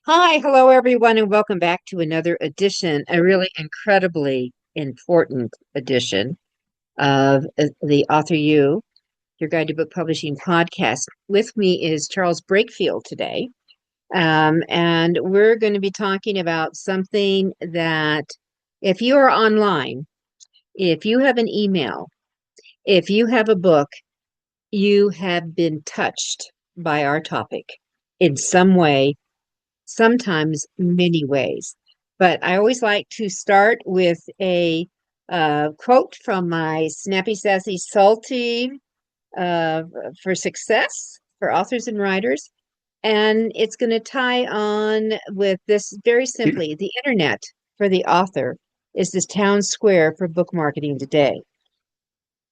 Hi, hello everyone, and welcome back to another edition, a really incredibly important edition of the Author You, your guide to book publishing podcast. With me is Charles Brakefield today, and we're going to be talking about something that if you are online, if you have an email, if you have a book, you have been touched by our topic in some way, sometimes many ways. But I always like to start with a quote from my Snappy Sassy Salty uh, for success for authors and writers. And it's going to tie on with this very simply: the internet for the author is this town square for book marketing today.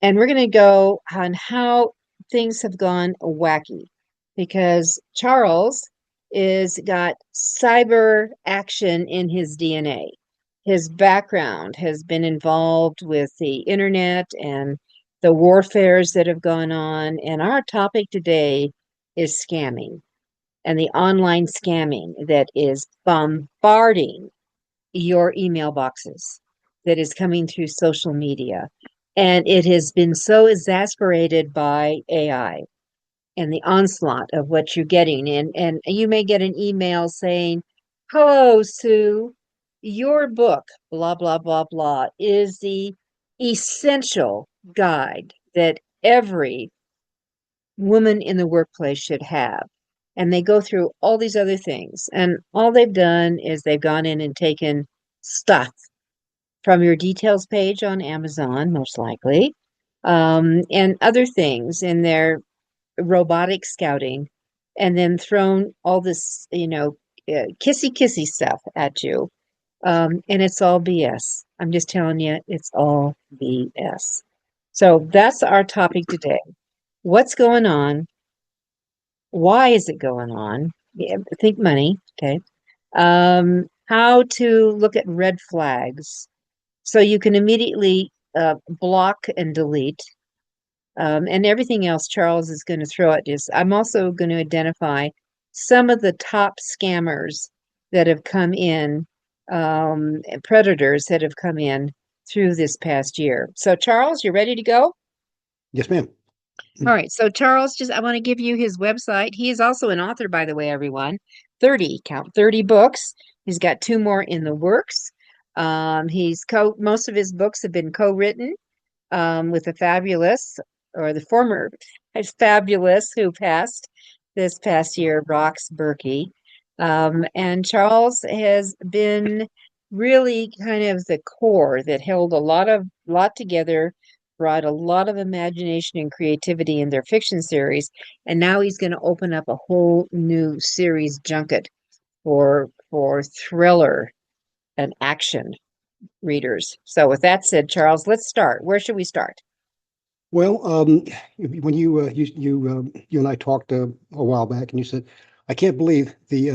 And we're going to go on how things have gone wacky because Charles is got cyber action in his DNA. His background has been involved with the internet and the warfares that have gone on. And our topic today is scamming and the online scamming that is bombarding your email boxes, that is coming through social media. And it has been so exasperated by AI and the onslaught of what you're getting. And you may get an email saying, "Hello, Sue, your book, blah, blah, blah, blah, is the essential guide that every woman in the workplace should have." And they go through all these other things. And all they've done is they've gone in and taken stuff from your details page on Amazon, most likely, and other things in their robotic scouting, and then thrown all this, kissy kissy stuff at you. And it's all BS. I'm just telling you, it's all BS. So that's our topic today. What's going on? Why is it going on? Yeah, think money, okay. How to look at red flags so you can immediately block and delete. And everything else Charles is going to throw at us. I'm also going to identify some of the top scammers that have come in, predators that have come in through this past year. So, Charles, you ready to go? Yes, ma'am. All right. So, Charles, just I want to give you his website. He is also an author, by the way, everyone. 30, count 30 books. He's got two more in the works. Most of his books have been co-written with the fabulous, or the former fabulous, who passed this past year, Rox Berkey. And Charles has been really kind of the core that held a lot together, brought a lot of imagination and creativity in their fiction series, and now he's going to open up a whole new series junket for thriller and action readers. So with that said, Charles, let's start. Where should we start? Well, when you and I talked a while back, and you said, "I can't believe the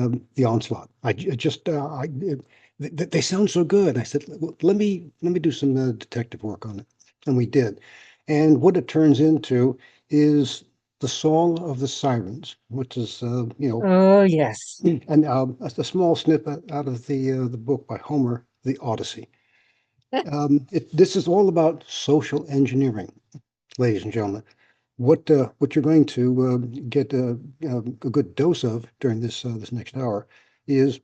onslaught. They sound so good." I said, "Well, let me do some detective work on it," and we did. And what it turns into is the Song of the Sirens, which is Oh, yes. and a small snippet out of the book by Homer, the Odyssey. This is all about social engineering, ladies and gentlemen. What you're going to get a good dose of during this next hour is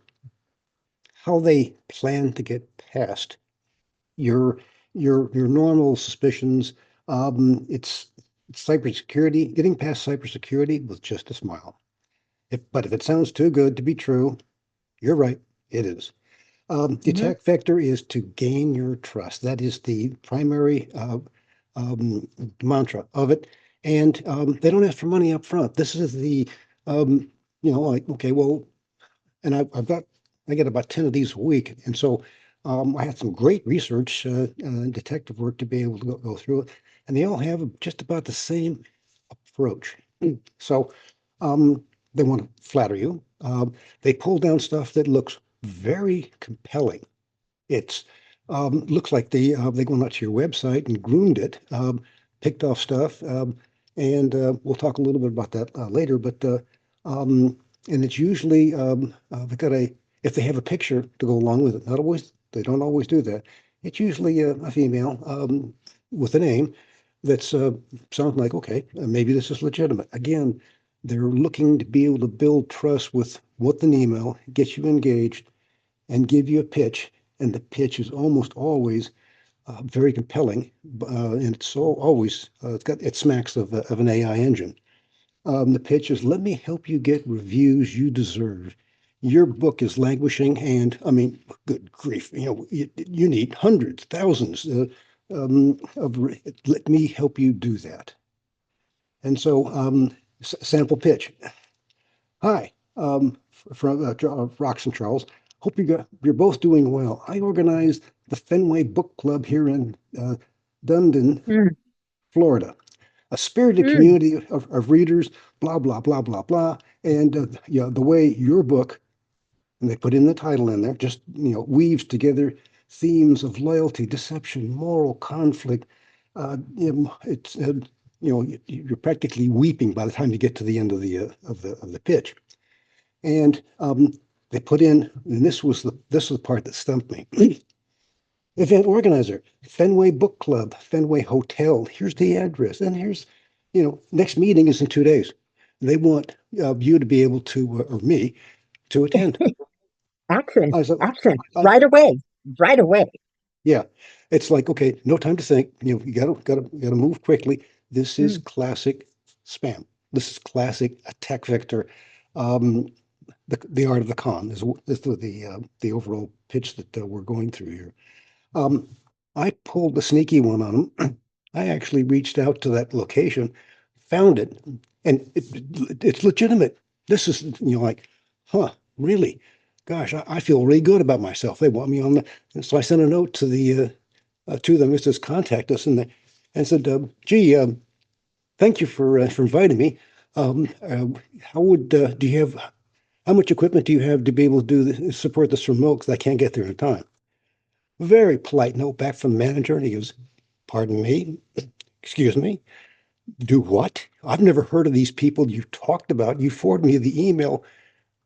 how they plan to get past your your normal suspicions. It's cybersecurity, getting past cybersecurity with just a smile. But if it sounds too good to be true, you're right, it is. The Mhm. attack vector is to gain your trust. That is the primary mantra of it. And they don't ask for money up front. This is um, like, okay, well, and I get about 10 of these a week. And so I had some great research, detective work to be able to go through it. And they all have just about the same approach. So they want to flatter you. They pull down stuff that looks very compelling. It's looks like they went out to your website and groomed it, picked off stuff, and we'll talk a little bit about that later. But um, and it's usually they got a if they have a picture to go along with it. Not always, they don't always do that. It's usually a female with a name that's sounds like okay, maybe this is legitimate. Again, they're looking to be able to build trust with an email, get you engaged, and give you a pitch. And the pitch is almost always very compelling, and it's so always it smacks of an AI engine. The pitch is, let me help you get reviews you deserve. Your book is languishing, and I mean, good grief, you need hundreds, thousands let me help you do that. And so, sample pitch. Hi, from Rox and Charles. Hope you're both doing well. I organized the Fenway Book Club here in Dundon, Mm, Florida, a spirited mm, community of readers, blah, blah, blah, blah, blah. And the way your book, and they put in the title in there, just, weaves together themes of loyalty, deception, moral conflict. It's, you're practically weeping by the time you get to the end of the pitch. And they put in, and this was the part that stumped me. Event organizer, Fenway Book Club, Fenway Hotel. Here's the address, and here's, next meeting is in 2 days. They want you to be able to, or me, to attend. action, I said, action, I, right away, right away. yeah, it's like okay, no time to think. You gotta move quickly. This is Mm, classic spam. This is classic attack vector. Um, the art of the con is the overall pitch that we're going through here. Um, I pulled the sneaky one on them. I actually reached out to that location, found it, and it's legitimate. This is, like, huh, really? Gosh, I feel really good about myself. They want me on the, and so I sent a note to them. It says contact us, and said, gee, thank you for inviting me. How would do you have how much equipment do you have to be able to support this remote? Because I can't get there in time. Very polite note back from the manager, and he goes, "Pardon me, excuse me, do what? I've never heard of these people you talked about. You forwarded me the email.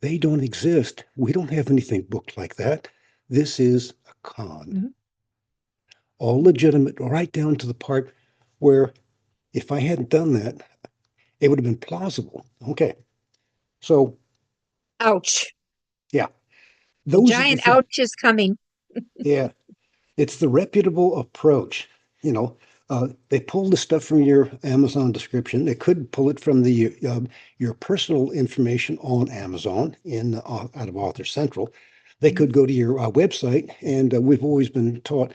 They don't exist. We don't have anything booked like that. This is a con. mhm. All legitimate, right down to the part where if I hadn't done that, it would have been plausible." Okay, so Ouch. yeah, A those are the giant things. ouch is coming. Yeah, it's the reputable approach. They pulled the stuff from your Amazon description. They could pull it from your personal information on Amazon in out of Author Central. They Mhm. could go to your website, and we've always been taught,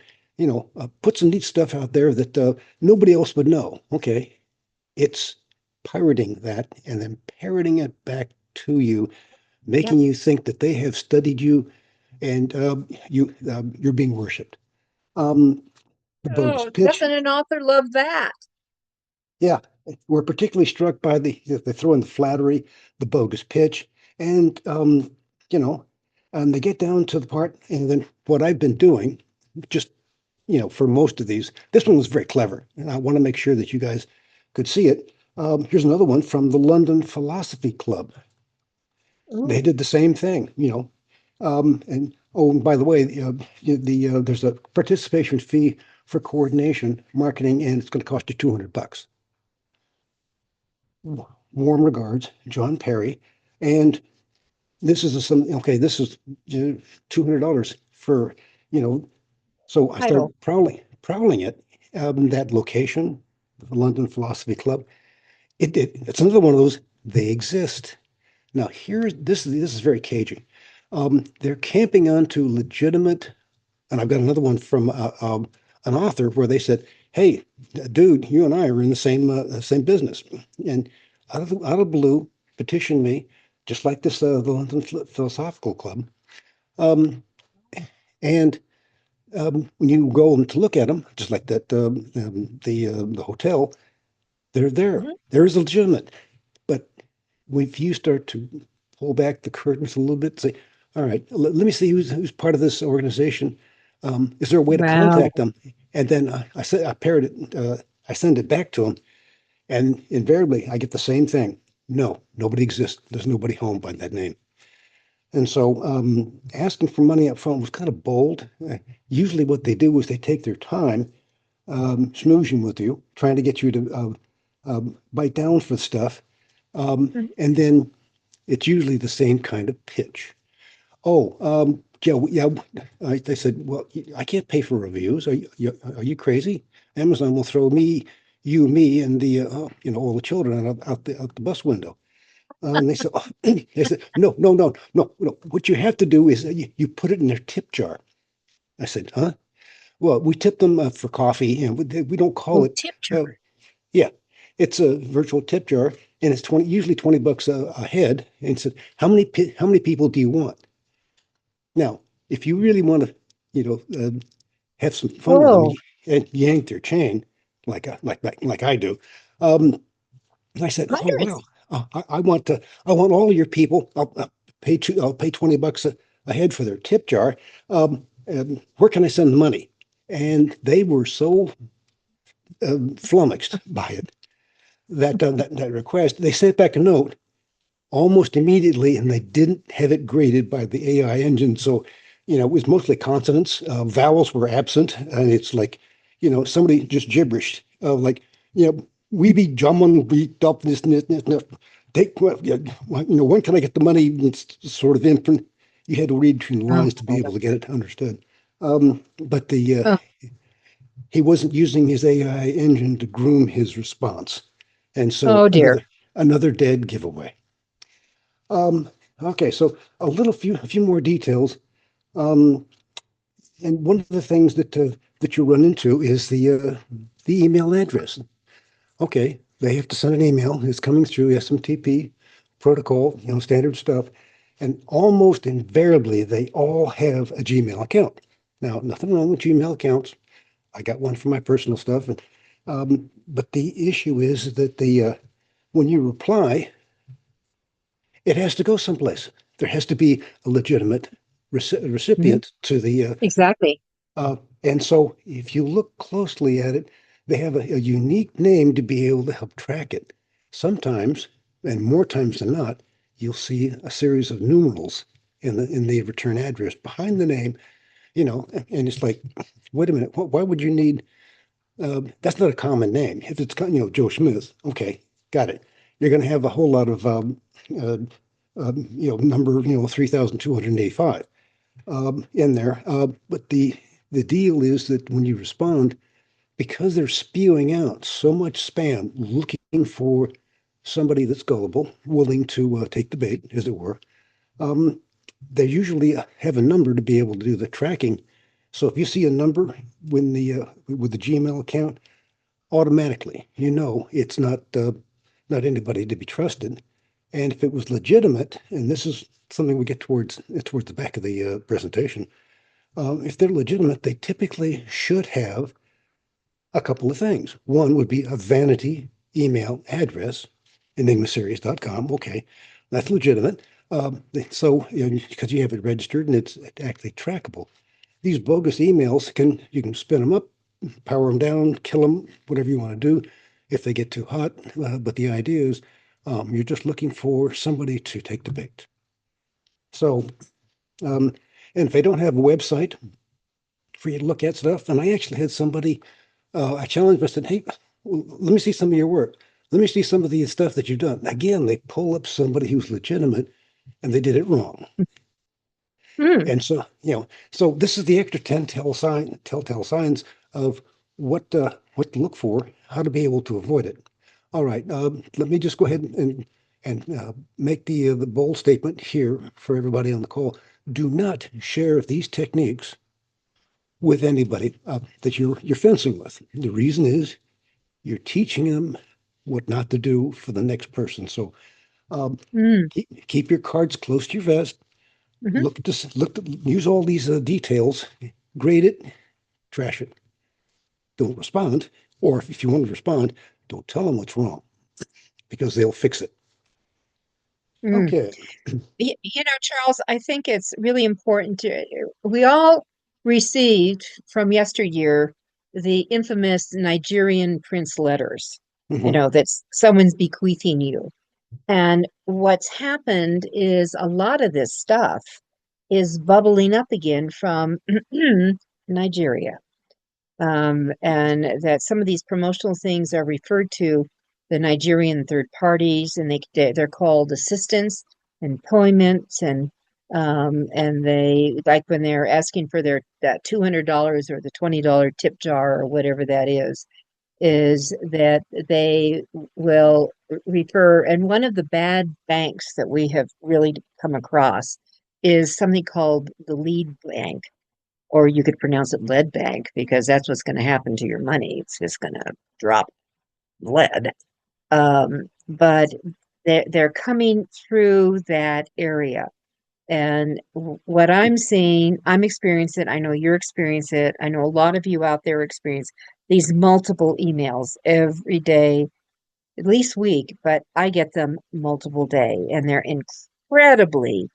put some neat stuff out there that nobody else would know. Okay, it's pirating that and then parroting it back to you, Yep. making you think that they have studied you and you're being worshipped. Um, the bogus Oh, pitch. doesn't an author love that? Yeah, we're particularly struck by they throw in the flattery, the bogus pitch, and you know, and they get down to the part, and then what I've been doing, just for most of these, this one was very clever, and I want to make sure that you guys could see it. Here's another one from the London Philosophy Club. They Ooh, did the same thing, and oh, and by the way, there's a participation fee for coordination, marketing, and it's going to cost you $200. Warm regards, John Perry. And this is $200 for, you know, so I title. started prowling it, that location, the London Philosophy Club. It's another one of those, they exist. Now this is very cagey. They're camping onto legitimate, and I've got another one from an author where they said, "Hey, dude, you and I are in the same business," and out of blue, petitioned me, just like this the London Philosophical Club. Um, and when you go to look at them, just like that, the hotel, they're there. Mhm. There is legitimate, but if you start to pull back the curtains a little bit, say, all right, let me see who's part of this organization. Is there a way to Wow. contact them? And then I parrot it, I send it back to them, and invariably I get the same thing. No, nobody exists. There's nobody home by that name. And so asking for money up front was kind of bold. Usually, what they do is they take their time schmoozing with you, trying to get you to bite down for stuff. Mhm. And then it's usually the same kind of pitch. Oh, yeah, they said, well, I can't pay for reviews. Are you crazy? Amazon will throw me, and all the children out the bus window. They said, oh, they said, no, no, no, no, no. What you have to do is you put it in their tip jar. I said, huh? Well, we tip them for coffee, and we don't call Oh, it. tip jar. Uh, yeah, it's a virtual tip jar, and it's usually $20 a head. And said, how many people do you want? Now, if you really want to, have some fun with them Whoa, and yank their chain, like I do, um, I said, oh hundreds. well, I want all of your people. I'll pay $20 a head for their tip jar. And where can I send the money? And they were so flummoxed by it that request. They sent back a note almost immediately, and they didn't have it graded by the AI engine. So, it was mostly consonants. Vowels were absent, and it's like, somebody just gibberish. Like, we be jamming, we dump this. Take, well, yeah, when can I get the money? It's sort of imprint. You had to read between the Oh, lines to be able to get it understood. But oh, he wasn't using his AI engine to groom his response, and so oh dear. another dead giveaway. Um, okay, so a few more details. Um, and one of the things that you run into is the email address. Okay, they have to send an email. It's coming through SMTP protocol, standard stuff, and almost invariably they all have a Gmail account. Now, nothing wrong with Gmail accounts. I got one for my personal stuff, but the issue is that the when you reply, it has to go someplace. There has to be a legitimate Mhm. recipient to the, Exactly. uh, and so if you look closely at it, they have a unique name to be able to help track it. Sometimes, and more times than not, you'll see a series of numerals in the return address behind the name, and it's like, wait a minute, why would you need that's not a common name. If it's Joe Smith, okay, got it. You're going to have a whole lot of uh, number 3,285 in there. But the deal is that when you respond, because they're spewing out so much spam, looking for somebody that's gullible, willing to take the bait, as it were. Um, they usually have a number to be able to do the tracking. So if you see a number when the with the Gmail account, automatically, it's not anybody to be trusted. And if it was legitimate, and this is something we get towards the back of the presentation, if they're legitimate, they typically should have a couple of things. One would be a vanity email address, enigmaseries.com. Okay, that's legitimate. So, because you have it registered and it's actually trackable. These bogus emails you can spin them up, power them down, kill them, whatever you want to do if they get too hot. But the idea is you're just looking for somebody to take the bait. So, um, and if they don't have a website for you to look at stuff, and I actually had somebody, I challenged them, I said, hey, let me see some of your work. Let me see some of the stuff that you've done. Again, they pull up somebody who's legitimate and they did it wrong. Mm, And so this is the extra telltale signs of what to look for, how to be able to avoid it. All right, let me just go ahead and make the bold statement here for everybody on the call. Do not share these techniques with anybody that you're fencing with. The reason is you're teaching them what not to do for the next person. So um, mm, keep your cards close to your vest. mhm. Look at this. Use all these details. Grade it. Trash it. Don't respond. Or if you want to respond, don't tell them what's wrong because they'll fix it. Mm. Okay. Charles, I think it's really important we all received from yesteryear the infamous Nigerian prince letters, Hmm. that someone's bequeathing you. And what's happened is a lot of this stuff is bubbling up again from Nigeria. And that some of these promotional things are referred to the Nigerian third parties, and they're called assistance, employment, and they like when they're asking for their that $200 or the $20 tip jar or whatever that is that they will refer. And one of the bad banks that we have really come across is something called the lead bank, or you could pronounce it lead bank because that's what's going to happen to your money. It's just going to drop lead. But they're coming through that area. And what I'm seeing, I'm experiencing it. I know you're experiencing it. I know a lot of you out there experience these multiple emails every day, at least week, but I get them multiple day, and they're incredibly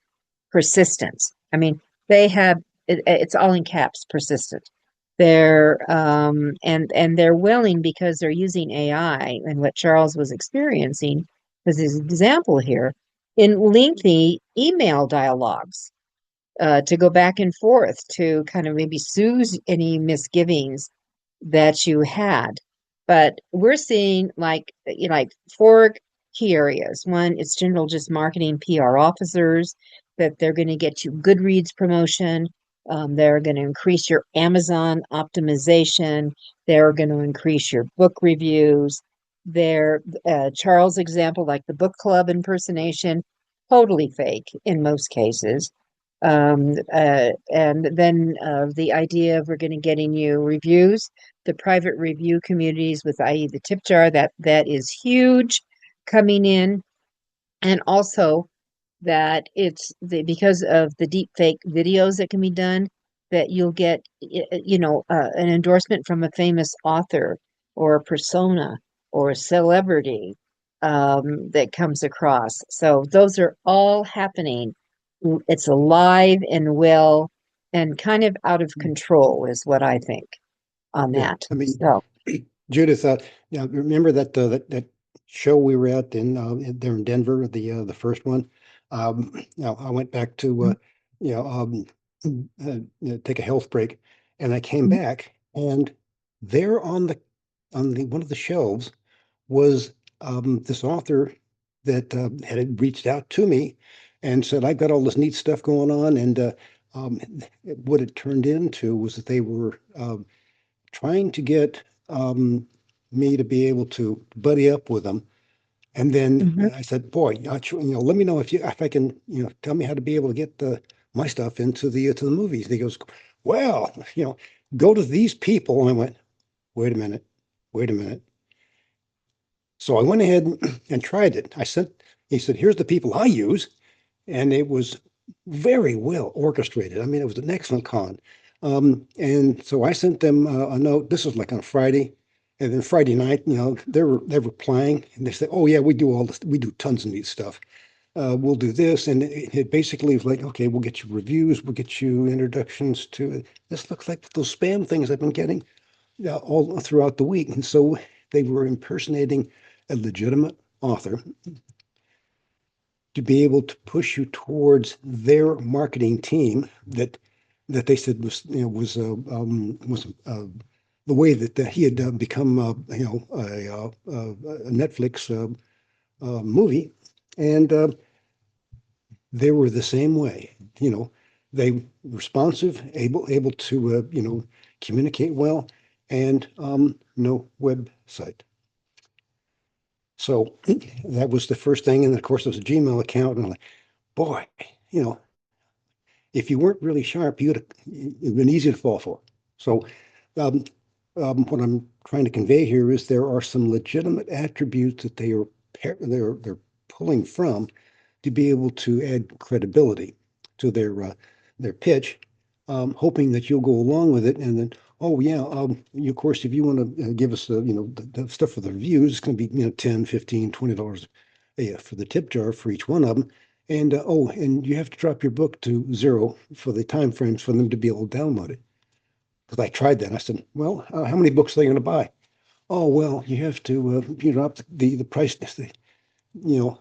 persistent. I mean, they have it's all in caps, persistent. And they're willing because they're using AI, and what Charles was experiencing was his example here in lengthy email dialogues to go back and forth to kind of maybe soothe any misgivings that you had. But we're seeing like four key areas. One, it's general just marketing PR officers that they're going to get you Goodreads promotion. They're going to increase your Amazon optimization. They're going to increase your book reviews. Their Charles example, like the book club impersonation, totally fake in most cases. And then the idea of we're going to getting you reviews, the private review communities with i.e. the tip jar, that is huge coming in. And also that it's because of the deep fake videos that can be done, that you'll get an endorsement from a famous author or a persona or a celebrity that comes across. So those are all happening. It's alive and well and kind of out of control is what I think on Yeah, that. I mean, So Judith, remember that show we were at there in Denver, the first one. I went back to you know take a health break, and I came back, and there on the one of the shelves was this author that had reached out to me and said, "I've got all this neat stuff going on," and um, what it turned into was that they were trying to get me to be able to buddy up with them. And then mhm. I said, "Boy, let me know if I can, tell me how to be able to get my stuff into the movies." And he goes, "Well, go to these people." And I went, "Wait a minute, wait a minute." So I went ahead and tried it. He said, "Here's the people I use." And it was very well orchestrated. I mean, it was an excellent con. And so I sent them a note. This was like on Friday, and then Friday night, they're replying, and they said, "Oh yeah, we do all this. We do tons of neat stuff. We'll do this." And it basically was like, "Okay, we'll get you reviews. We'll get you introductions to it." This looks like those spam things I've been getting all throughout the week. And so they were impersonating a legitimate author to be able to push you towards their marketing team that they said was the way that he had become a Netflix movie, and they were the same way. They responsive, able to communicate well, and no website. So that was the first thing, and of course, there was a Gmail account, and I'm like, boy, you know, if you weren't really sharp, it'd been easy to fall for. So, um, what I'm trying to convey here is there are some legitimate attributes that they're pulling from to be able to add credibility to their pitch, hoping that you'll go along with it, and then, oh yeah, of course, if you want to give us the stuff for the reviews, it's going to be 10, 15, $20 for the tip jar for each one of them. And and you have to drop your book to zero for the time frames for them to be able to download it. Because I tried that. And I said, well, how many books are they going to buy? Oh, well, you have to drop the price. You know,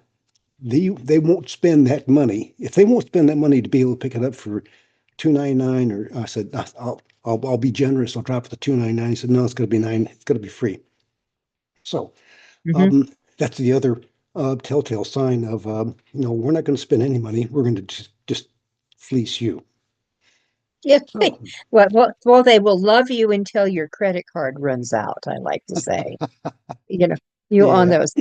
they won't spend that money. If they won't spend that money to be able to pick it up for 2.99, or I said I'll be generous. I'll drop it to 2.99. He said no, it's going to be nine. It's going to be free. So Hmm. um, that's the other telltale sign of we're not going to spend any money. We're going to just fleece you. Yeah. Oh, Well, they will love you until your credit card runs out, I like to say. You know, you on yeah. those.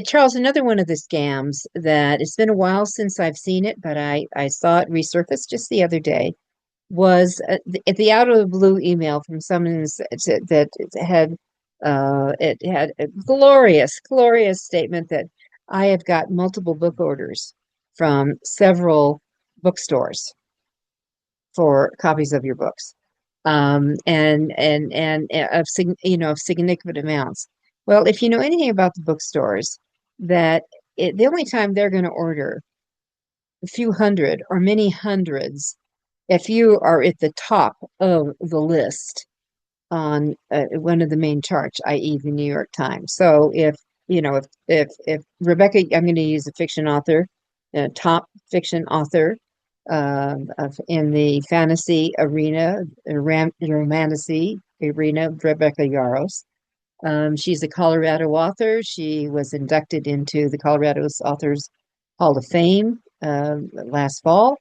Charles, another one of the scams that it's been a while since I've seen it, but I saw it resurface just the other day was the out of the blue email from someone that it had a glorious statement that I have got multiple book orders from several bookstores for copies of your books, and of significant amounts. Well, if you know anything about the bookstores, that the only time they're going to order a few hundred or many hundreds, if you are at the top of the list on one of the main charts, i.e., the New York Times. So if Rebecca, I'm going to use a fiction author, top fiction author in the fantasy arena, romantasy arena, Rebecca Yaros. She's a Colorado author. She was inducted into the Colorado Authors Hall of Fame last fall,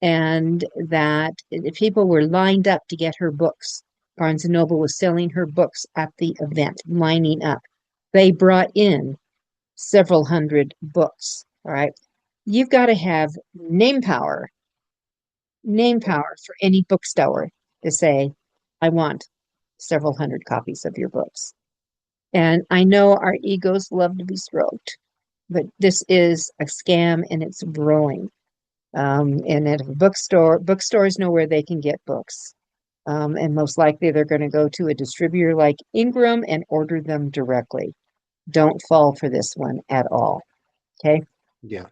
and that people were lined up to get her books. Barnes and Noble was selling her books at the event, lining up. They brought in several hundred books. All right. You've got to have name power for any bookstore to say, I want several hundred copies of your books. And I know our egos love to be stroked, but this is a scam and it's growing. And at a bookstores know where they can get books. And most likely they're going to go to a distributor like Ingram and order them directly. Don't fall for this one at all. Okay. Yeah.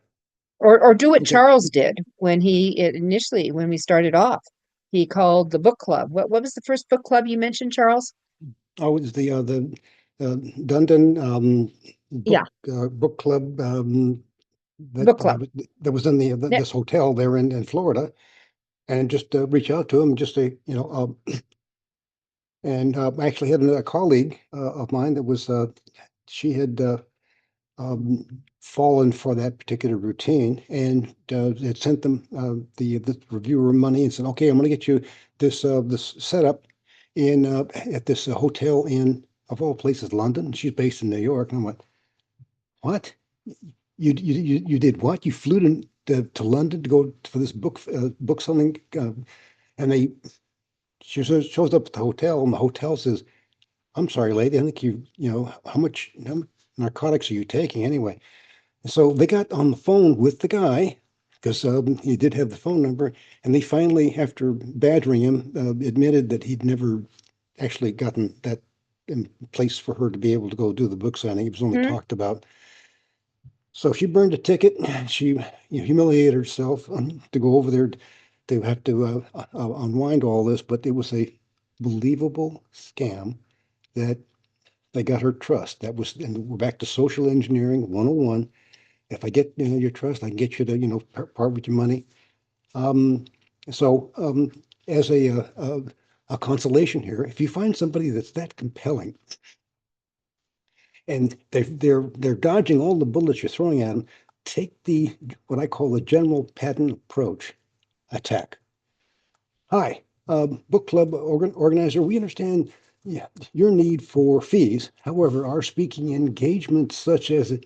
Or do what Okay. Charles did when initially, when we started off. He called the book club. What was the first book club you mentioned, Charles? Oh, it's the Dundon Yeah, book club book club. that was in Yeah, this hotel there in Florida, and just reach out to him and just say, and I actually had a colleague of mine that was she had fallen for that particular routine, and it sent them the reviewer money and said, "Okay, I'm going to get you this setup in at this hotel in, of all places, London." She's based in New York, and I went, "What? You did what? You flew to London to go for this book selling?" And she shows up at the hotel, and the hotel says, "I'm sorry, lady, I think how much narcotics are you taking anyway?" So they got on the phone with the guy because he did have the phone number, and they finally, after badgering him, admitted that he'd never actually gotten that in place for her to be able to go do the book signing. It was only mhm. talked about. So she burned a ticket. She humiliated herself to go over there to have to unwind all this, but it was a believable scam that they got her trust. That was, and we're back to social engineering 101. If I get your trust, I can get you to part with your money. Um, so as a consolation here, if you find somebody that's that compelling and they're dodging all the bullets you're throwing at them, take the what I call the general pattern approach attack. Hi, book club organizer. We understand, yeah, your need for fees. However, our speaking engagement, such as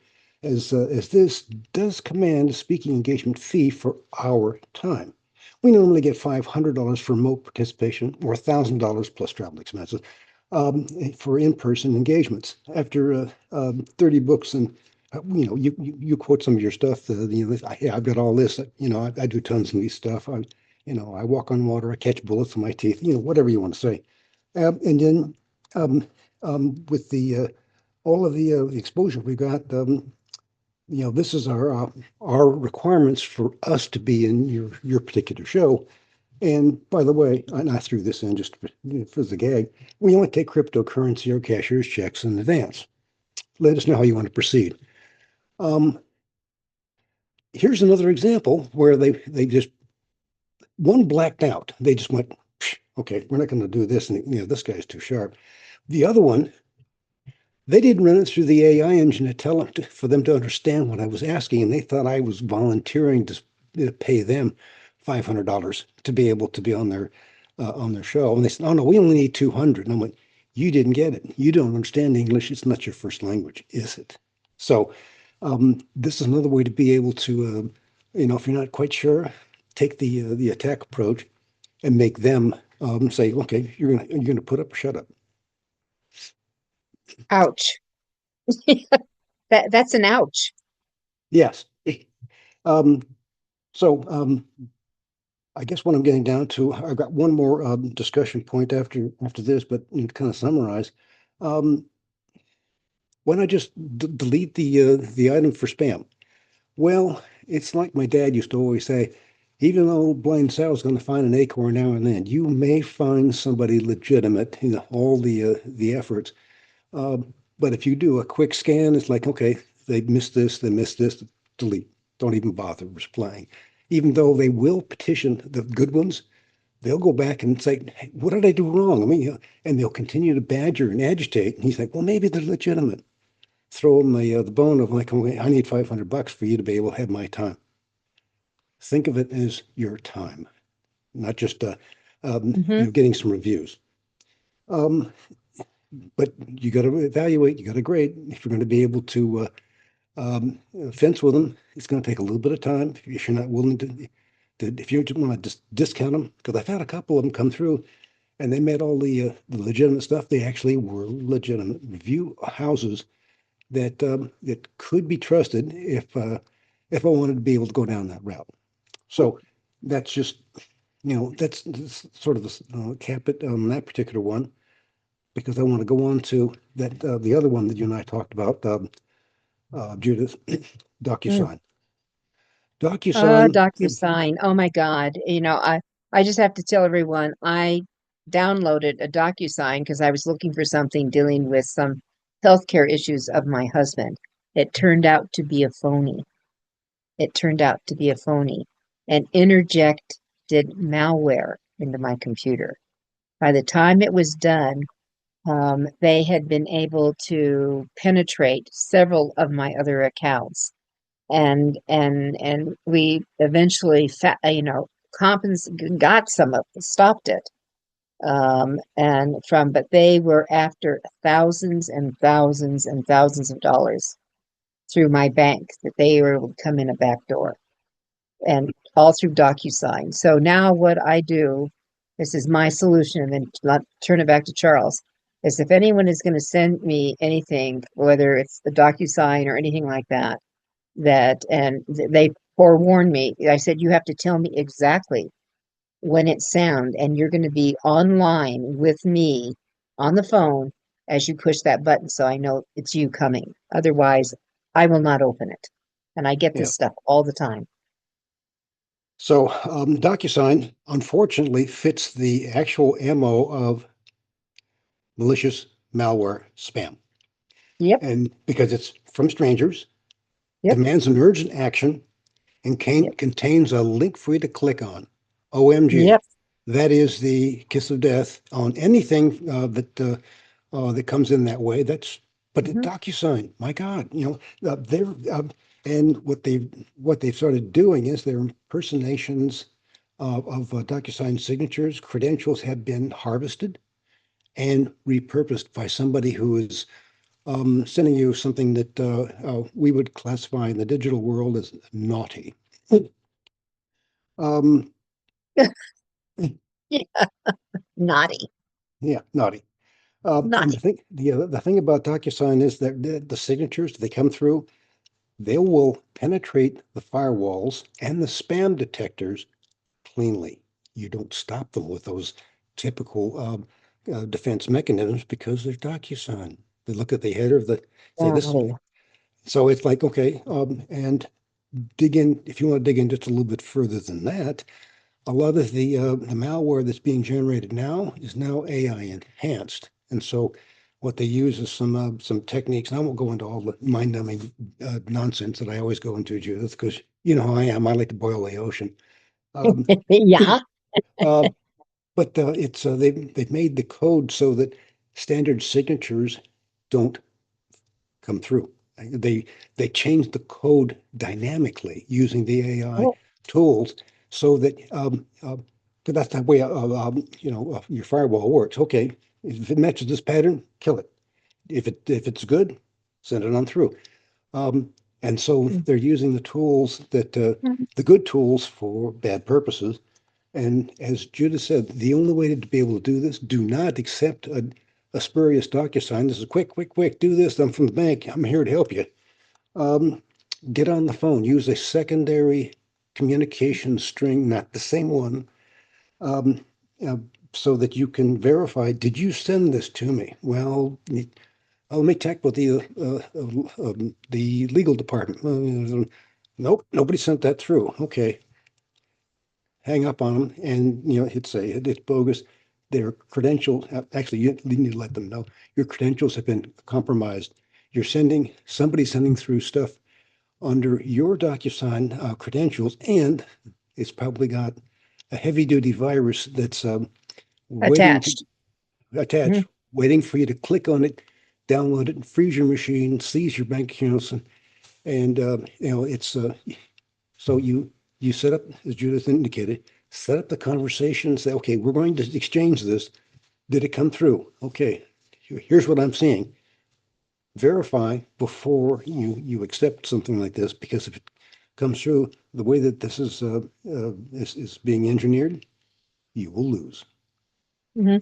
this, does command a speaking engagement fee for our time. We normally get $500 for remote participation or $1,000 plus travel expenses for in-person engagements. After 30 books and you quote some of your stuff. I've got all this. I do tons of these stuff. I walk on water. I catch bullets with my teeth. Whatever you want to say. And then um, with the all of the exposure we got, this is our requirements for us to be in your particular show. And by the way, and I threw this in just for the gag. We only take cryptocurrency or cashier's checks in advance. Let us know how you want to proceed. Um, Here's another example where they just one blacked out. They just went, okay, we're not going to do this, and this guy's too sharp. The other one, they didn't run it through the AI engine to tell them for them to understand what I was asking, and they thought I was volunteering to pay them $500 to be able to be on their show. And they said, "Oh no, we only need 200." And I'm like, "You didn't get it. You don't understand English. It's not your first language, is it?" So this is another way to be able to, if you're not quite sure, take the attack approach and make them say, "Okay, you're gonna put up or shut up." Ouch. That's an ouch. Yes. Um, so I guess what I'm getting down to, I've got one more discussion point after this, but to kind of summarize, um, why not just delete the item for spam? Well, it's like my dad used to always say, even though blind Sal's going to find an acorn now and then, you may find somebody legitimate in all the efforts. But if you do a quick scan, it's like, okay, they missed this, delete. Don't even bother replying. Even though they will petition the good ones, they'll go back and say, hey, what did I do wrong? I mean, and they'll continue to badger and agitate. And he's like, well, maybe they're legitimate. Throw them the bone of like, okay, I need $500 for you to be able to have my time. Think of it as your time, not just Hmm. getting some reviews. Um, but you got to evaluate, you got to grade if you're going to be able to fence with them. It's going to take a little bit of time if you're not willing to if you want to just discount them. Because I've had a couple of them come through and they met all the legitimate stuff. They actually were legitimate review houses that could be trusted if I wanted to be able to go down that route. So that's just that's sort of the cap it on that particular one because I want to go on to that the other one that you and I talked about, Judith, DocuSign. DocuSign, DocuSign. Oh my God. I just have to tell everyone I downloaded a DocuSign because I was looking for something dealing with some healthcare issues of my husband. It turned out to be a phony. It turned out to be a phony and interjected malware into my computer. By the time it was done, they had been able to penetrate several of my other accounts and we eventually got some of stopped it and from but they were after thousands and thousands and thousands of dollars through my bank that they were able to come in a back door and all through DocuSign. So now what I do, this is my solution, and then not turn it back to Charles, is if anyone is going to send me anything, whether it's the DocuSign or anything like that, they forewarned me. I said, you have to tell me exactly when it's sound, and you're going to be online with me on the phone as you push that button so I know it's you coming. Otherwise, I will not open it. And I get yeah. this stuff all the time. So DocuSign unfortunately fits the actual MO of malicious malware spam, Yep, and because it's from strangers, yep, demands an urgent action, and yep, contains a link for you to click on. OMG. yep. That is the kiss of death on anything that comes in that way. But the Hmm. DocuSign, my God, they're and what they've started doing is their impersonations of DocuSign signatures. Credentials have been harvested and repurposed by somebody who is sending you something that we would classify in the digital world as naughty. Um, Yeah, naughty, yeah, naughty. And naughty. the thing about DocuSign is that the signatures they come through, they will penetrate the firewalls and the spam detectors cleanly. You don't stop them with those typical defense mechanisms because they're DocuSign. They look at the header of the say this. Oh, So it's like okay, and dig in if you want to dig in just a little bit further than that. A lot of the malware that's being generated now is now AI enhanced, and so what they use is some techniques. And I won't go into all the mind-numbing nonsense that I always go into, Judith, because You know how I am. I like to boil the ocean. Um, Yeah. uh, but it's they've made the code so that standard signatures don't come through. They they changed the code dynamically using the AI Oh, tools so that but that's the way your firewall works. Okay, if it matches this pattern, kill it. If it's good, send it on through. Um, and so they're using the tools that the good tools for bad purposes. And as Judith said, the only way to be able to do this, do not accept a spurious DocuSign. This is quick, quick, quick. Do this. I'm from the bank. I'm here to help you. Um, get on the phone. Use a secondary communication string, not the same one, um, uh, so that you can verify. Did you send this to me? Well, let me check with the legal department. Nope, nobody sent that through. Okay, hang up on them, and hit say it's bogus. Their credentials, actually, you need to let them know your credentials have been compromised. You're sending somebody sending through stuff under your DocuSign credentials, and it's probably got a heavy-duty virus that's waiting to attached. attach, Mhm. waiting for you to click on it, download it, freeze your machine, seize your bank accounts, and it's so you set up, as Judith indicated, set up the conversation, say, okay, we're going to exchange this. Did it come through? Okay, here's what I'm seeing. Verify before you accept something like this, because if it comes through the way that this is being engineered, you will lose. hmm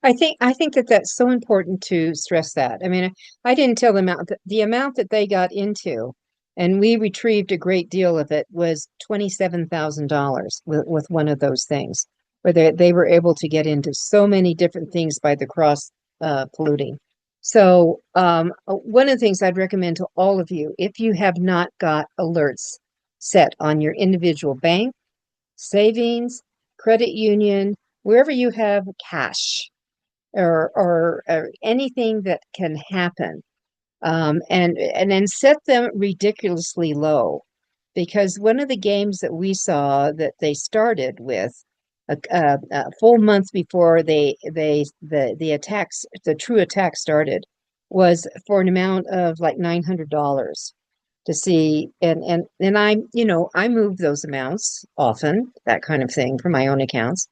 I think that that's so important to stress that. I mean, I didn't tell them the amount that they got into, and we retrieved a great deal of it was $27,000 with one of those things, where they were able to get into so many different things by the cross polluting. So, one of the things I'd recommend to all of you, if you have not got alerts set on your individual bank, savings, credit union, wherever you have cash or anything that can happen, and then set them ridiculously low, because one of the games that we saw that they started with a full month before the attacks, the true attack started, was for an amount of like $900 to see, and I move those amounts often, that kind of thing, from my own accounts.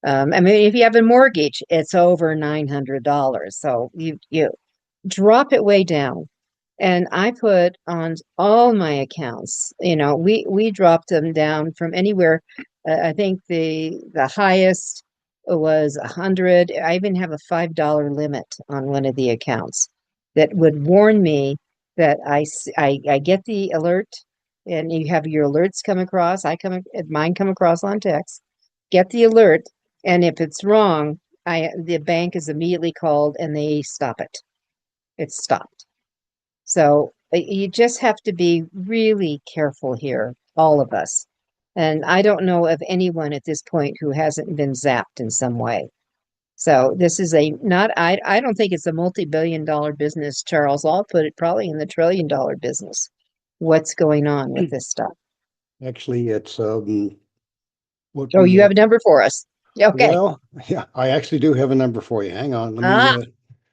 I mean, if you have a mortgage, it's over $900, so you drop it way down. And I put on all my accounts, we dropped them down from anywhere. I think the highest was 100. I even have a $5 limit on one of the accounts that would warn me that I get the alert, and you have your alerts come across. Mine come across on text. Get the alert, and if it's wrong, the bank is immediately called and they stop it. It's stopped. So you just have to be really careful here, all of us. And I don't know of anyone at this point who hasn't been zapped in some way. So this is a not I don't think it's a multi-billion dollar business, Charles. I'll put it probably in the trillion-dollar business. What's going on with this stuff? Actually, it's what Oh, we you have a number for us. Okay. well, yeah, I actually do have a number for you. Hang on, Ah,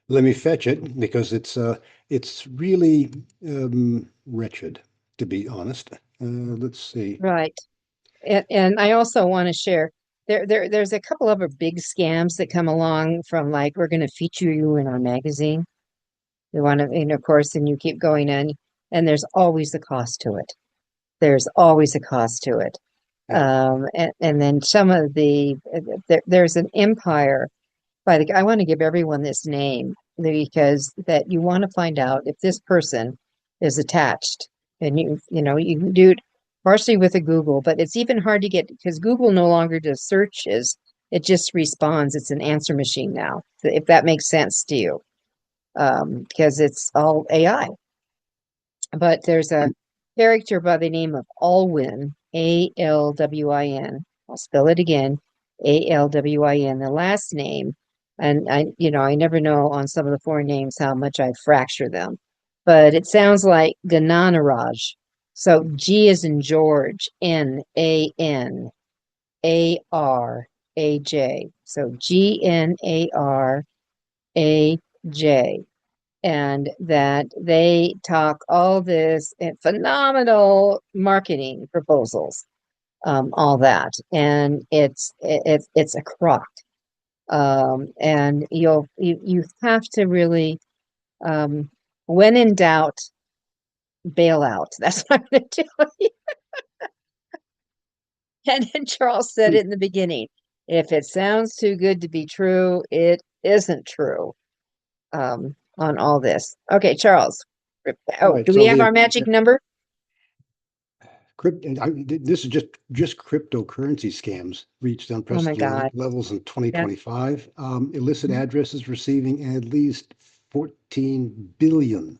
let me fetch it because it's really wretched, to be honest. Let's see. right. And I also want to share there's a couple of other big scams that come along from, like, we're going to feature you in our magazine. You want to, and of course, and you keep going in, and there's always a cost to it. There's always a cost to it. Yeah. And then some of there's an empire I want to give everyone this name, because that you want to find out if this person is attached, and you can do it partially with a Google, but it's even hard to get because Google no longer does searches. It just responds. It's an answer machine now, if that makes sense to you, because it's all AI. But there's a character by the name of Alwyn, Alwin. I'll spell it again, Alwin. The last name, and I never know on some of the foreign names how much I fracture them, but it sounds like Gananaraj. So G is in George, Naraj. So Gnaraj. And that they talk all this phenomenal marketing proposals, all that, and it's a crock. And you have to really, um, when in doubt, bail out. That's what I'm going to tell you. And then Charles said Hmm. it in the beginning. If it sounds too good to be true, it isn't true. On all this. Okay, Charles. All Oh, right. do we So have our magic number? this is just cryptocurrency scams reached Oh my unprecedented God. levels in That's 2025. Illicit addresses receiving at least 14 billion,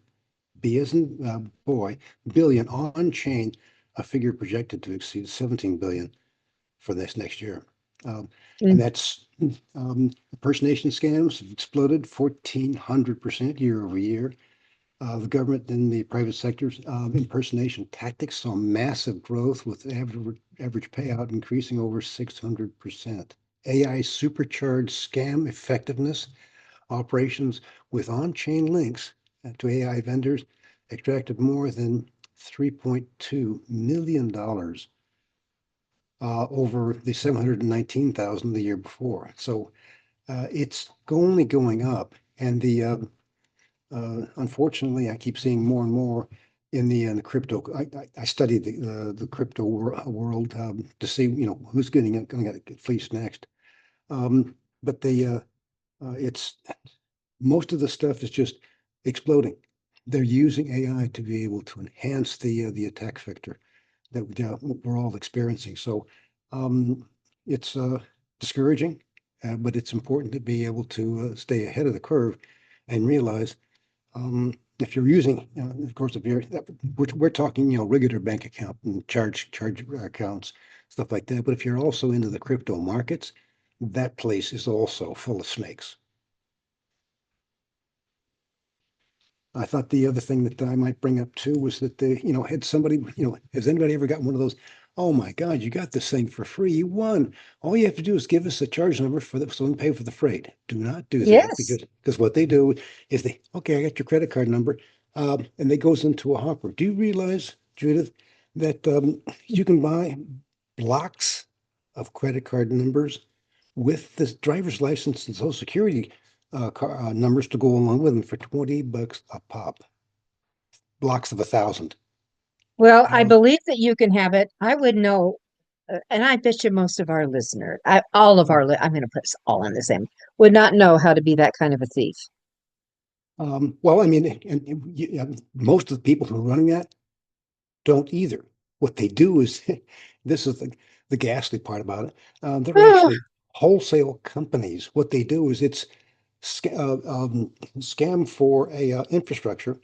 B as in boy, billion on chain, a figure projected to exceed 17 billion for this next year. Um, and mm, that's impersonation scams have exploded 1,400% year over year. The government and the private sector's impersonation tactics saw massive growth with average payout increasing over 600%. AI supercharged scam effectiveness operations with on-chain links to AI vendors extracted more than $3.2 million over the 719,000 the year before. So it's only going up. And unfortunately, I keep seeing more and more in the crypto. I study the crypto world to see who's going to get fleeced next. But it's most of the stuff is just exploding. They're using AI to be able to enhance the attack vector that we're all experiencing. So it's discouraging, but it's important to be able to stay ahead of the curve and realize if you're using, of course, if you're, we're talking, regular bank account and charge accounts, stuff like that. But if you're also into the crypto markets, that place is also full of snakes. I thought the other thing that I might bring up too was that had somebody, has anybody ever got one of those? Oh my God, you got this thing for free. You won. All you have to do is give us a charge number for the so we can pay for the freight. Do not do that yes. because what they do is okay, I got your credit card number, and it goes into a hopper. Do you realize, Judith, that you can buy blocks of credit card numbers with this driver's license and social security numbers to go along with them for $20 a pop, blocks of 1,000. Well, I Um, believe that you can have it. I would know, and I bet you most of our listeners, I'm going to put us all in the same, would not know how to be that kind of a thief. well, I mean, most of the people who are running that don't either. What they do is, this is the ghastly part about it. They're Oh, actually wholesale companies. What they do is it's scam for a infrastructure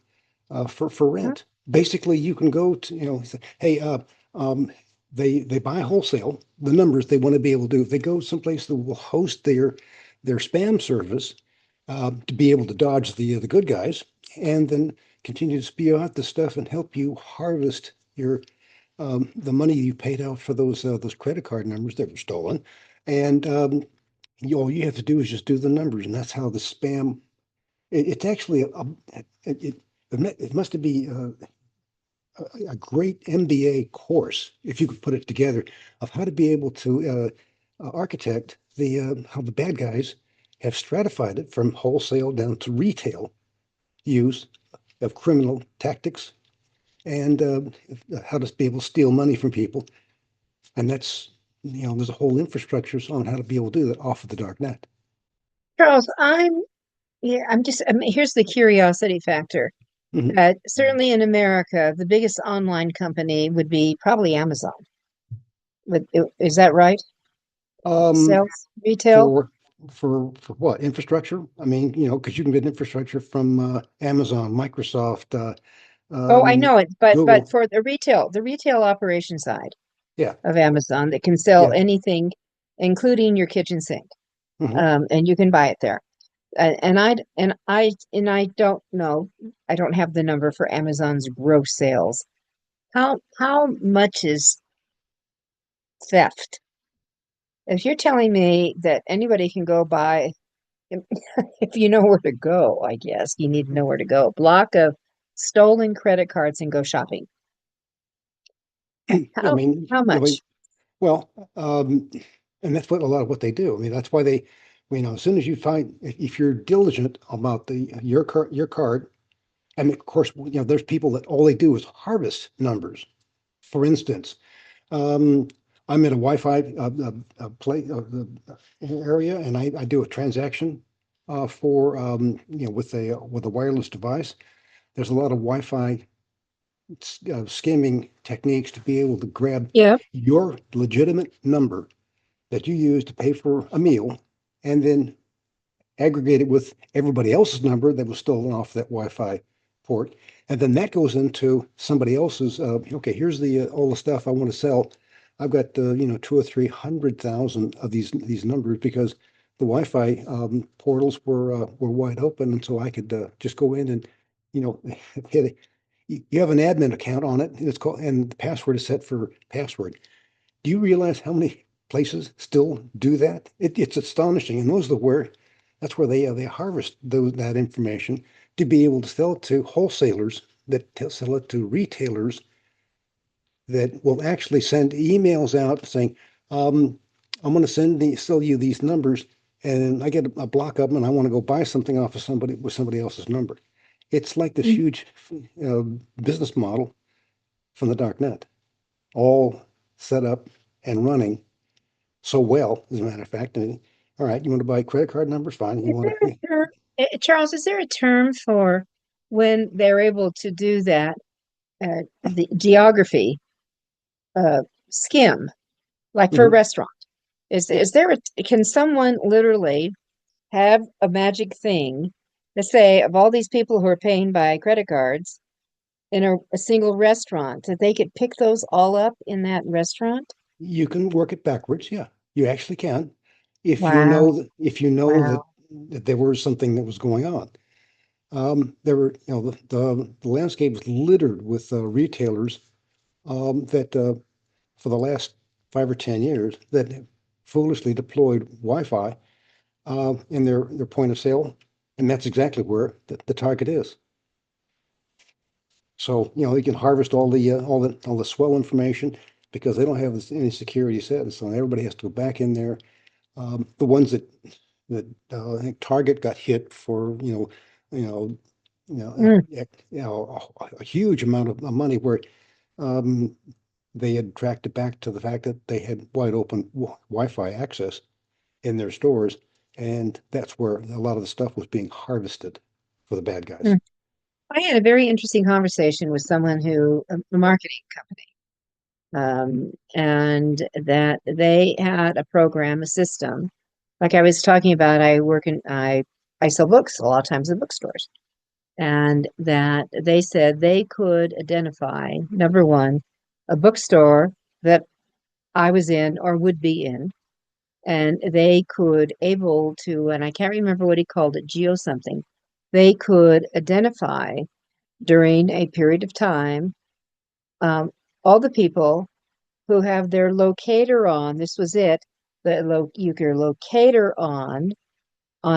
for rent. Basically, you can go to, say, hey, um, they buy wholesale the numbers they want to be able to do. If they go someplace that will host their spam service to be able to dodge the good guys, and then continue to spew out the stuff and help you harvest your the money you paid out for those credit card numbers that were stolen, and all you have to do is just do the numbers, and that's how the spam. It's actually it, it must be a great MBA course, if you could put it together, of how to be able to architect the how the bad guys have stratified it from wholesale down to retail use of criminal tactics and how to be able to steal money from people. And that's, there's a whole infrastructure on how to be able to do that off of the dark net. Charles, here's the curiosity factor. Mhm. Certainly in America, the biggest online company would be probably Amazon. Is that right? Um, Sales, retail? for for what infrastructure? I mean, because you can get infrastructure from Amazon, Microsoft, Oh, I um, know it, but Google. for the retail operation side Yeah, of Amazon that can sell yeah. anything, including your kitchen sink, Hmm. and you can buy it there. And I don't know. I don't have the number for Amazon's gross sales, how much is theft? If you're telling me that anybody can go buy, if you know where to go, I guess you need to know where to go. Block of stolen credit cards and go shopping. Yeah, I How mean, how much? well, and that's what a lot of what they do. I mean, that's why they, as soon as you find, if you're diligent about your card, I mean, of course, there's people that all they do is harvest numbers. For instance, um, I'm in a Wi-Fi play area, and I do a transaction for with a wireless device. There's a lot of Wi-Fi skimming techniques to be able to grab Yeah. your legitimate number that you use to pay for a meal, and then aggregate it with everybody else's number that was stolen off that Wi-Fi port, and then that goes into somebody else's. Okay, here's the all the stuff I want to sell. I've got two or three hundred thousand of these numbers because the Wi-Fi portals were wide open, and so I could just go in and you know hit. You have an admin account on it, and it's called, and the password is set for password. Do you realize how many places still do that? It's astonishing, and that's where they harvest that information to be able to sell it to wholesalers that sell it to retailers that will actually send emails out saying, um, "I'm going to sell you these numbers, and I get a block of them, and I want to go buy something off of somebody with somebody else's number." It's like this huge uh, business model from the dark net, all set up and running so well, as a matter of fact. I mean, all right, you want to buy credit card numbers? Fine. You Is want there to, a term, Charles, is there a term for when they're able to do that, the geography skim, like for a Mhm. restaurant? Yeah, Is there can someone literally have a magic thing, let's say, of all these people who are paying by credit cards in a single restaurant, that they could pick those all up in that restaurant? you can work it backwards. Yeah, you actually can, Wow. if you know Wow. that there was something that was going on. There were, the landscape was littered with retailers that for the last 5 or 10 years that foolishly deployed Wi-Fi in their point of sale, and that's exactly where the target is. So, they can harvest all the swell information because they don't have any security settings. So everybody has to go back in there. The ones that I think Target got hit for, you know, Mm, a huge amount of money where um, they had tracked it back to the fact that they had wide open Wi-Fi access in their stores, and that's where a lot of the stuff was being harvested for the bad guys. mm. I had a very interesting conversation with someone who, a marketing company, and that they had a program, a system. Like I was talking about, I sell books a lot of times in bookstores, and that they said they could identify, number one, a bookstore that I was in or would be in, and they could able to, and I can't remember what he called it, geo something. They could identify during a period of time um, all the people who have their locator on. This was it. Your locator on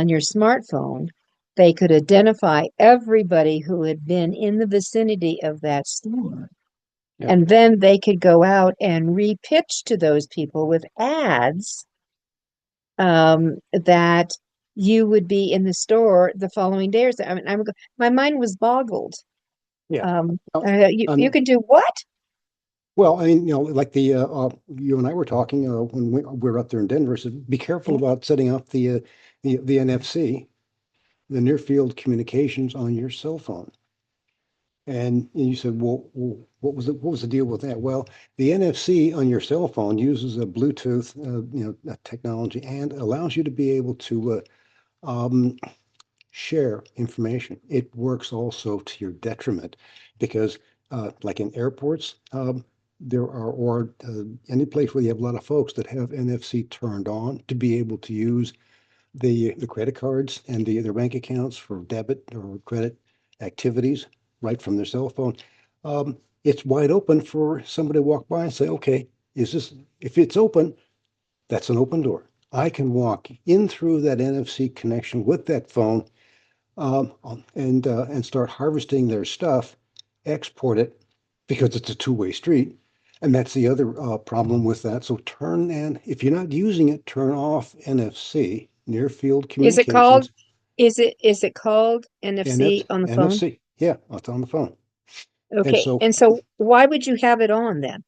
your smartphone. They could identify everybody who had been in the vicinity of that store. Yeah, And then they could go out and repitch to those people with ads that you would be in the store the following day or so. I mean, my mind was boggled. yeah. You Um, can do what? well, I mean, like you and I were talking when we were up there in Denver. So be careful about setting up the NFC, the near field communications on your cell phone. And you said, well, what was the deal with that? Well, the NFC on your cell phone uses a Bluetooth, technology and allows you to be able to um, share information. It works also to your detriment because, like in airports, there are, or any place where you have a lot of folks that have NFC turned on to be able to use the credit cards and their bank accounts for debit or credit activities right from their cell phone. it's wide open for somebody to walk by and say, okay, is this, if it's open, that's an open door. I can walk in through that NFC connection with that phone, and start harvesting their stuff, export it because it's a two-way street. And that's the other problem with that. So turn, and if you're not using it, turn off NFC, near field Is it called, communications. is it called NF, NFC on the phone? NFC, yeah, it's on the phone. And Okay. so And so why would you have it on then?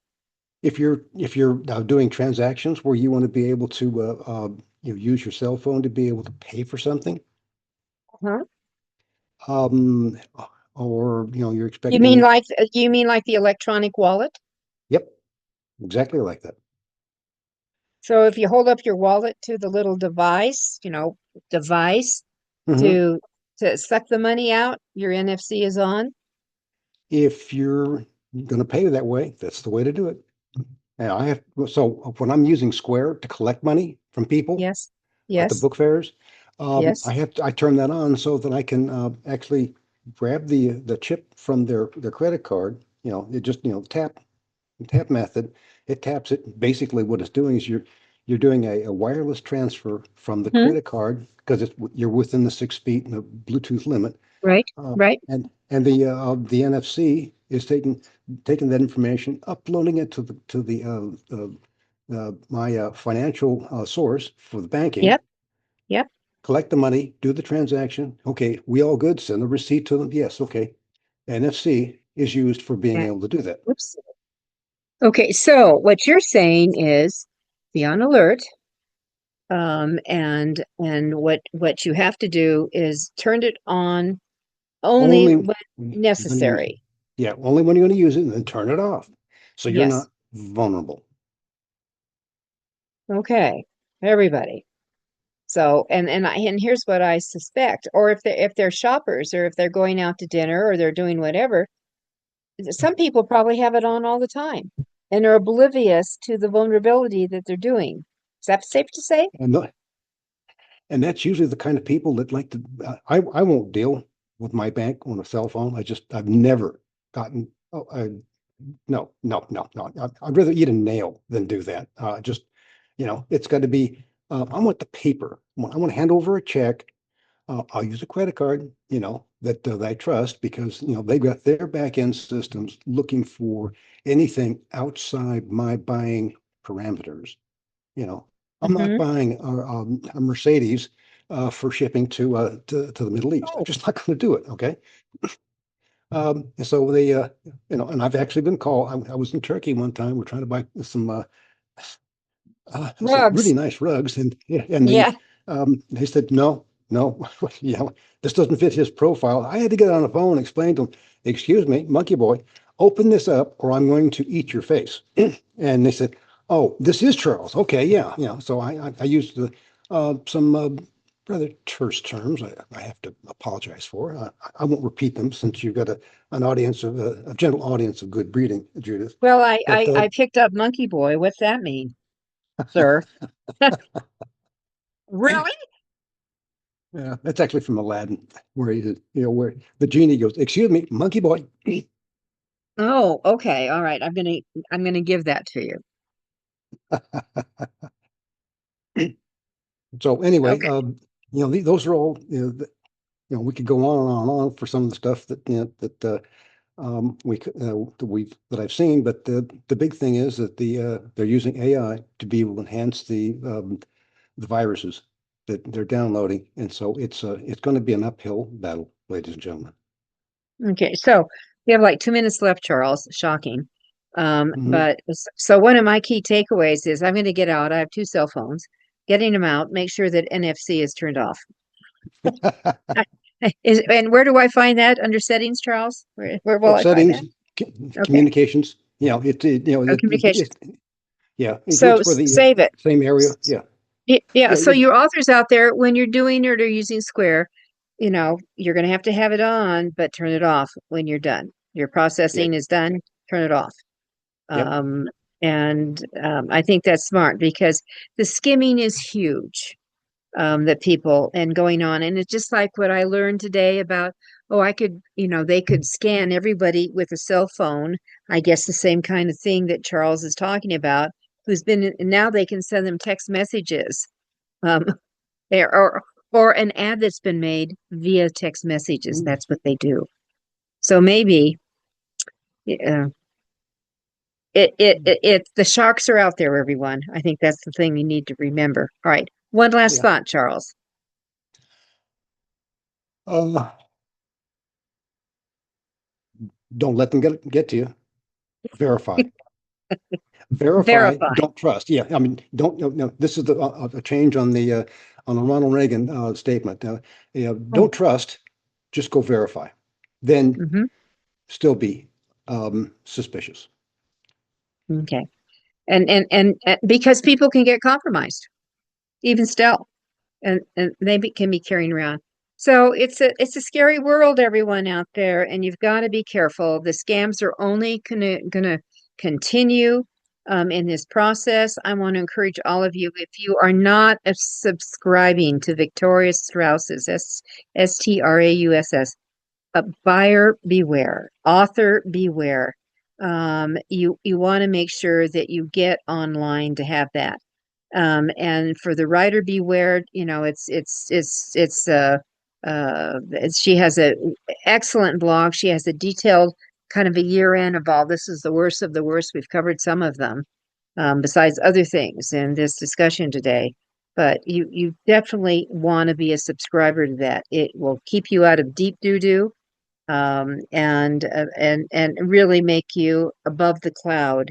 if you're doing transactions where you want to be able to use your cell phone to be able to pay for something, Huh? um, or you're You mean expecting, like you mean like the electronic wallet? yep, exactly like that. So if you hold up your wallet to the little device, device Hmm. to to suck the money out, your NFC is on? If you're going to pay that way, that's the way to do it. And so when I'm using Square to collect money from people Yes. at the Yes. book fairs, Yes. I turn that on so that I can actually grab the chip from their credit card. It just tap method. It taps it. Basically, what it's doing is you're doing a wireless transfer from the Hmm. credit card because you're within the 6 feet and the Bluetooth limit. Right. Uh, Right. and the NFC is taking that information, uploading it to my financial source for the banking, Yep. Yep. collect the money, do the transaction. Okay, we all good? Send the receipt to them. Yes, okay. NFC is used for being Yeah. able to do that. Whoops. Okay, so what you're saying is be on alert, and what you have to do is turn it on only Only when when you're going to use it. necessary. Yeah, only when you're going to use it, and then turn it off. So you're Yes. not vulnerable. Okay. Everybody. So, and here's what I suspect, or if they're shoppers, or if they're going out to dinner, or they're doing whatever, some people probably have it on all the time and are oblivious to the vulnerability that they're doing. Is that safe to say? And and that's usually the kind of people that like to. I won't deal with my bank on a cell phone. I've never gotten. Oh, no, no, no, no. I'd rather eat a nail than do that. It's got to be. I want the paper. I want to hand over a check. I'll use a credit card. That I trust because they've got their back end systems looking for anything outside my buying parameters. You know, I'm not Hmm. buying a Mercedes for shipping to the Middle East. I'm Oh, just not going to do it. Okay. And so and I've actually been called. I was in Turkey one time. We're trying to buy some really rugs. nice rugs, and Yeah. they said no, no, this doesn't fit his profile. I had to get on the phone and explain to him, excuse me, monkey boy, open this up, or I'm going to eat your face. And they said, oh, this is Charles. Okay, yeah, yeah. So I used some rather terse terms. I have to apologize for. I won't repeat them since you've got an audience of a gentle audience of good breeding, Judith. Well, I, But I I picked up Monkey Boy. What's that mean, sir? Really? yeah, that's actually from Aladdin, where the genie goes, "Excuse me, monkey boy." Oh, okay. All right. I'm gonna give that to you. So anyway, Okay. those are all, we could go on and on and on for some of the stuff that I've seen, but the big thing is that they're using AI to be able to enhance the viruses that they're downloading, and so it's going to be an uphill battle, ladies and gentlemen. Okay. So we have like 2 minutes left, Charles. Shocking. Mhm. But one of my key takeaways is I'm going to get out. I have two cell phones. Getting them out, make sure that NFC is turned off. And where do I find that under settings, Charles? Where will Oh, I find settings, that? c- Okay. communications. Oh, communications. Yeah, it looks So for the save it. same area. Yeah, Yeah. yeah, So you authors out there, when you're doing it or using Square, you're going to have it on, but turn it off when you're done. Your yeah, processing is done, turn it off. yep. Um, and I think that's smart because the skimming is huge, that people and going on. And it's just like what I learned today about oh, I could, they could scan everybody with a cell phone. I guess the same kind of thing that Charles is talking about, and now they can send them text messages, um, or an ad that's been made via text messages. Mm, That's what they do. So maybe, uh, the sharks are out there, everyone. I think that's the thing you need to remember. All right. One last yeah. thought, Charles. Uh, don't let them get to you. Verify. Verify, Verify. don't trust. Yeah, I mean, don't, no, no, this is a change on the Ronald Reagan statement. Oh, Don't trust, just go verify. Then hmm. still be suspicious. Okay. And because people can get compromised, even still, and can be carrying around. So it's a scary world, everyone out there, and you've got to be careful. The scams are only gonna continue in this process. I want to encourage all of you, if you are not subscribing to Victoria Strauss's Straus, buyer beware, author beware. You want to make sure that you get online to have that. And for the writer beware, she has a excellent blog. She has a detailed kind of a year end of all this is the worst of the worst. We've covered some of them, besides other things in this discussion today. But you definitely want to be a subscriber to that. It will keep you out of deep doo doo, and really make you above the cloud,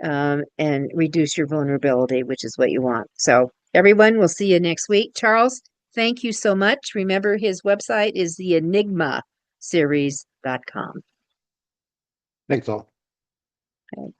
and reduce your vulnerability, which is what you want. So, everyone, we'll see you next week. Charles, thank you so much. Remember, his website is the Enigma series.com. Thanks all. Okay.